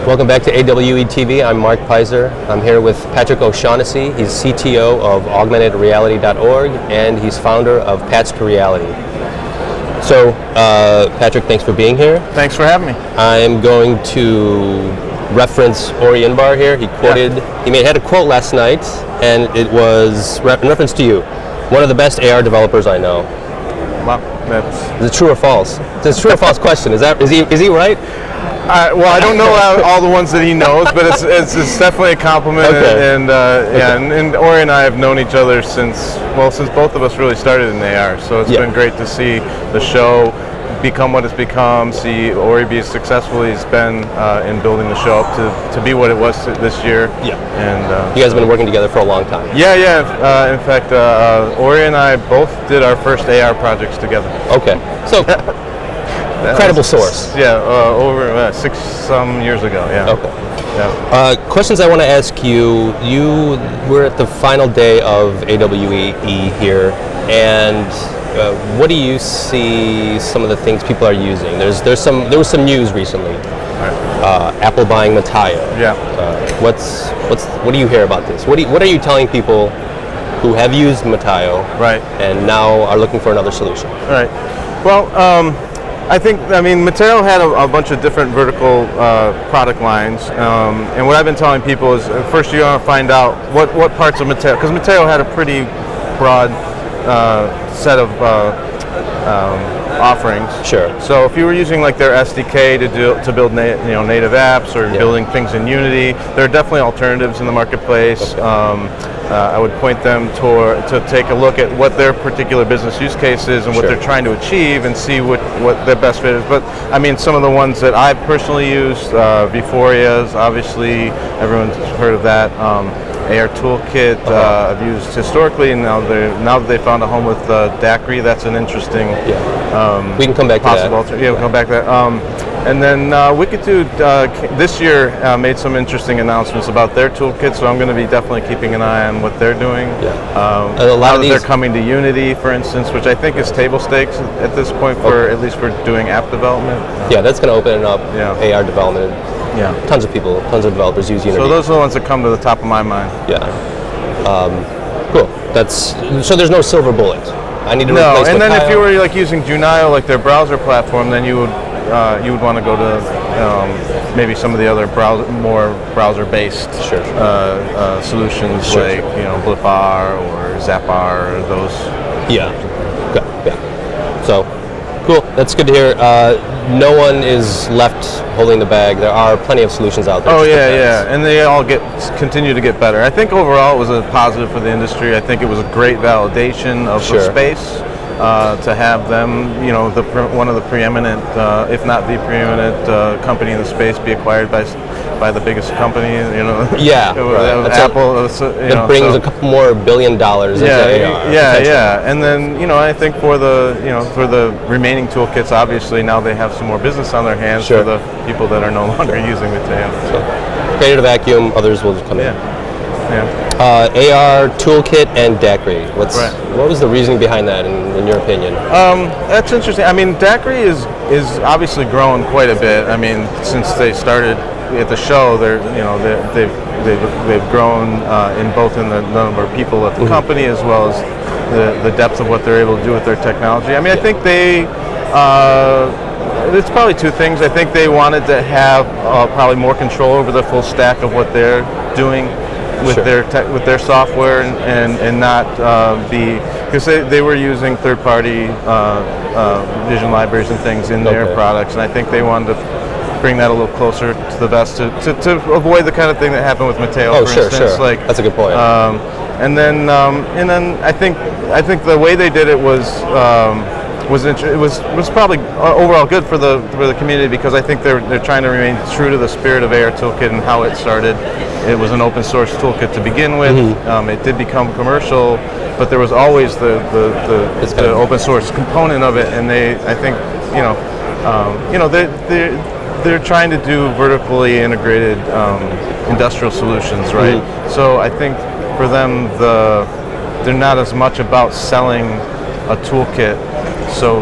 Welcome back to AWE TV. I'm Mark Pizer. I'm here with Patrick O'Shaughnessy. He's CTO of AugmentedReality.org and he's founder of Paths to Reality. So, Patrick, thanks for being here. Thanks for having me. I'm going to reference Ori Inbar here. He quoted, had a quote last night, and it was in reference to you. One of the best AR developers I know. Wow, Is it true or false? It's a true or false question. Is he right? Well, I don't know all the ones that he knows, but it's definitely a compliment. Okay. And Ori and I have known each other since both of us really started in AR. So it's been great to see the show become what it's become. See Ori be as successful as he's been in building the show up to be what it was this year. Yeah. And you guys have been working together for a long time. Yeah. In fact, Ori and I both did our first AR projects together. Okay. So. Credible source. Yeah, over 6 some years ago. Yeah. Okay. Yeah. Questions I want to ask you. You were at the final day of AWE here, and what do you see some of the things people are using? There was some news recently. Right. Apple buying Mateo. Yeah. What do you hear about this? What are you telling people who have used Mateo, right, and now are looking for another solution? Right. Well. I mean, Mateo had a bunch of different vertical product lines, and what I've been telling people is first you want to find out what parts of Mateo, because Mateo had a pretty broad set of offerings. Sure. So if you were using like their SDK to build native apps or building things in Unity, there are definitely alternatives in the marketplace. Okay. I would point them to take a look at what their particular business use case is and what they're trying to achieve and see what their best fit is. But I mean, some of the ones that I've personally used, Viforia's, obviously everyone's heard of that. AR Toolkit I've used historically, and now that they found a home with Daiquiri, that's an interesting we can come back to that. We'll come back to that. And then Wicked2 this year made some interesting announcements about their toolkit, so I'm going to be definitely keeping an eye on what they're doing. Yeah. A lot of they're coming to Unity, for instance, which I think is table stakes at this point for at least for doing app development. Yeah, that's going to open up AR development. Yeah. Tons of developers use Unity. So those are the ones that come to the top of my mind. Yeah. Cool. So there's no silver bullet. I need to replace and then Mateo. if you were like using Junaio, like their browser platform, then you would want to go to maybe some of the other more browser-based solutions like BlipR or ZapR or those. Yeah. Okay. Yeah. So cool. That's good to hear. No one is left holding the bag. There are plenty of solutions out there. Oh yeah, and they all continue to get better. I think overall it was a positive for the industry. I think it was a great validation of the space to have them, one of the preeminent, if not the preeminent company in the space, be acquired by the biggest company. Yeah, Apple. It brings a couple more $1 billion into AR. Yeah, and then I think for the remaining toolkits, obviously now they have some more business on their hands for the people that are no longer using Mateo. So, created a vacuum, others will just come in. Yeah. AR Toolkit and Daiquiri. What was the reasoning behind that, in your opinion? That's interesting. I mean, Daiquiri is obviously grown quite a bit. I mean, since they started at the show, they've grown in the number of people at the company as well as the depth of what they're able to do with their technology. I mean, I think it's probably two things. I think they wanted to have probably more control over the full stack of what they're doing with their software and not be, because they were using third-party vision libraries and things in their products, and I think they wanted to bring that a little closer to the vest to avoid the kind of thing that happened with Mateo. For instance. Like, that's a good point. And then I think the way they did it was probably overall good for the community, because I think they're trying to remain true to the spirit of AR Toolkit and how it started. It was an open source toolkit to begin with. It did become commercial, but there was always the open source component of it, and they're trying to do vertically integrated industrial solutions, right? So I think for them they're not as much about selling a toolkit. So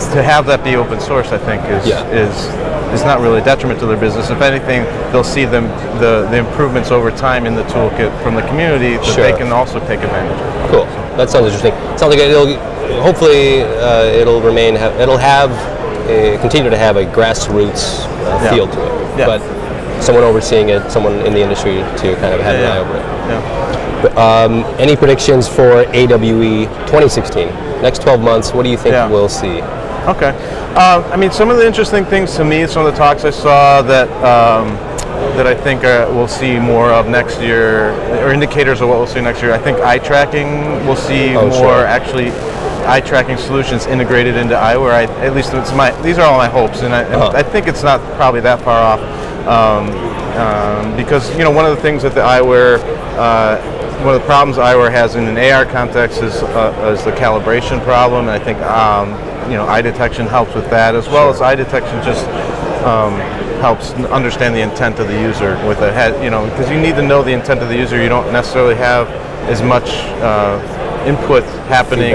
to have that be open source, I think, is not really a detriment to their business. If anything, they'll see the improvements over time in the toolkit from the community that they can also take advantage of. Cool. That sounds interesting. Sounds like it'll hopefully it'll remain. It'll have continue to have a grassroots feel to it. Yeah. But someone overseeing it, someone in the industry to kind of have an eye over it. Yeah. Any predictions for AWE 2016? Next 12 months, what do you think we'll see? Okay. I mean, some of the interesting things to me, some of the talks I saw that that I think we'll see more of next year, or indicators of what we'll see next year. I think eye tracking, we'll see more actually eye tracking solutions integrated into eyewear. At least these are all my hopes, and I think it's not probably that far off. Because one of the things that the eyewear, one of the problems eyewear has in an AR context is the calibration problem, and I think eye detection helps with that, as well as eye detection just helps understand the intent of the user with a head, because you need to know the intent of the user. You don't necessarily have as much input happening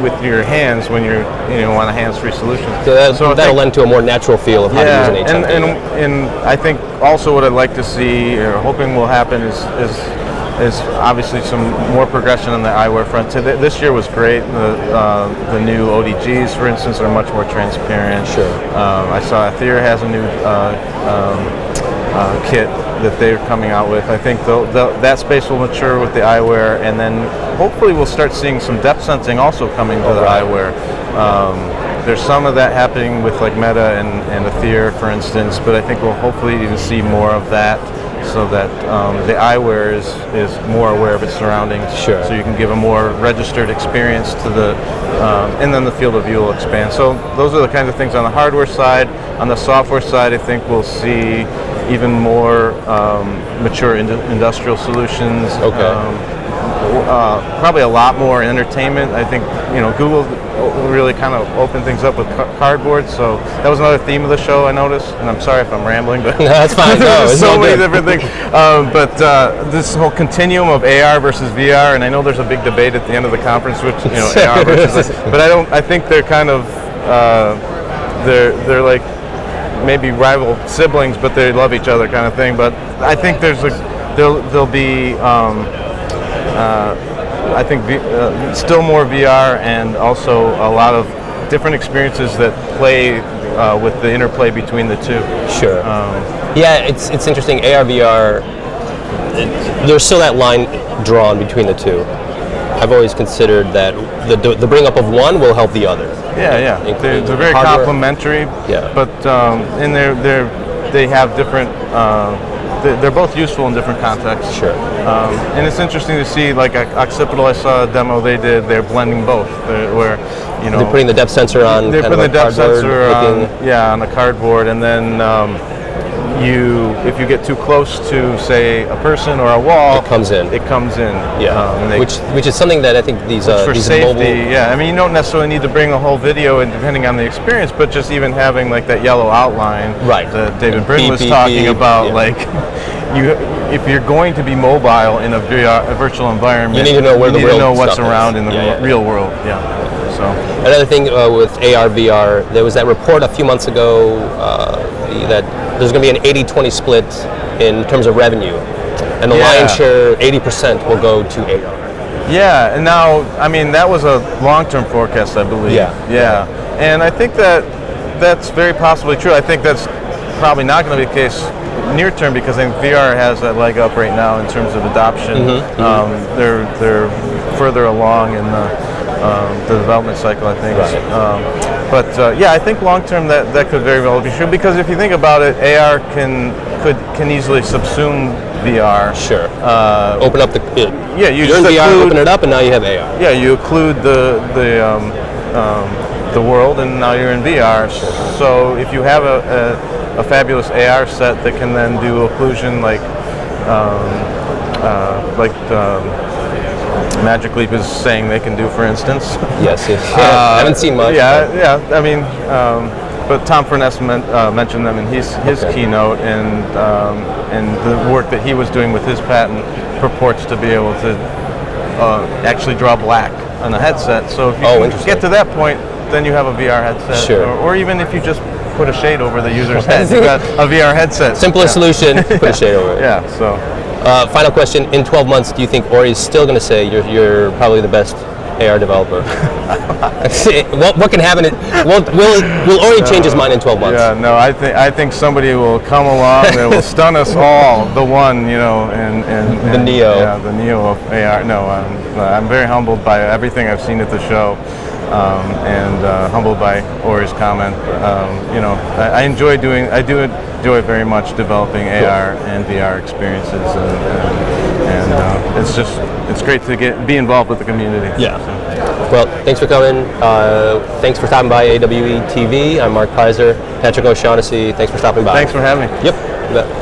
with your hands when you're on a hands-free solution. So that'll lend to a more natural feel of how to use an HMD. And I think also what I'd like to see, or hoping will happen, is obviously some more progression on the eyewear front. This year was great. The new ODGs, for instance, are much more transparent. Sure. I saw Aether has a new kit that they're coming out with. I think that space will mature with the eyewear, and then hopefully we'll start seeing some depth sensing also coming to the eyewear. There's some of that happening with like Meta and Aether, for instance, but I think we'll hopefully even see more of that, so that the eyewear is more aware of its surroundings. Sure. So you can give a more registered experience to the, and then the field of view will expand. So those are the kinds of things on the hardware side. On the software side, I think we'll see even more mature industrial solutions. Okay. Probably a lot more entertainment. I think Google really kind of opened things up with cardboard. So that was another theme of the show, I noticed. And I'm sorry if I'm rambling, but no, that's fine. there's so many different things. But this whole continuum of AR versus VR, and I know there's a big debate at the end of the conference, which AR versus. But I think they're kind of they're like maybe rival siblings, but they love each other kind of thing. But I think there'll be. I think still more VR, and also a lot of different experiences that play with the interplay between the two. Sure. Yeah, it's interesting. AR, VR, there's still that line drawn between the two. I've always considered that the bring up of one will help the other. Yeah. They're very complementary. Yeah. But and they have different. They're both useful in different contexts. Sure. And it's interesting to see, like Occipital, I saw a demo they did. They're blending both, where they're putting the depth sensor on. They're putting the depth sensor on the cardboard, and then if you get too close to, say, a person or a wall, it comes in. Yeah. Which is something that I think these for these safety. mobile. Yeah. I mean, you don't necessarily need to bring the whole video, and depending on the experience, but just even having like that yellow outline. Right. That David Brin was talking about, like. If you're going to be mobile in a virtual environment, you need to know where what's around in the real world. Yeah. So another thing with AR VR, there was that report a few months ago that there's going to be an 80-20 split in terms of revenue, and the lion's share, 80%, will go to AR. Yeah, and now, I mean, that was a long-term forecast, I believe. Yeah. And I think that's very possibly true. I think that's probably not going to be the case near term, because I think VR has that leg up right now in terms of adoption. They're further along in the development cycle, I think. Right. But I think long term that could very well be true, because if you think about it, AR can easily subsume VR. Sure. Open up you're in VR, open it up, and now you have AR. Yeah, you occlude the world, and now you're in VR. So if you have a fabulous AR set that can then do occlusion like Magic Leap is saying they can do, for instance. Yes. I haven't seen much. Yeah. I mean, but Tom Furness mentioned them in his keynote, and the work that he was doing with his patent purports to be able to actually draw black on a headset. So if you can get to that point, then you have a VR headset. Sure. Or even if you just put a shade over the user's head, you've got a VR headset. Simplest solution, put a shade over it. Yeah. So. Final question: in 12 months, do you think Ori is still going to say you're probably the best AR developer? what can happen? Will Ori change his mind in 12 months? Yeah, no, I think somebody will come along that will stun us all. The one, and the Neo. Yeah, the Neo of AR. No, I'm very humbled by everything I've seen at the show, and humbled by Ori's comment. I enjoy enjoy very much developing AR and VR experiences, and it's great to be involved with the community. Yeah. Well, thanks for coming. Thanks for stopping by AWE TV. I'm Mark Pizer. Patrick O'Shaughnessy, thanks for stopping by. Thanks for having me. Yep.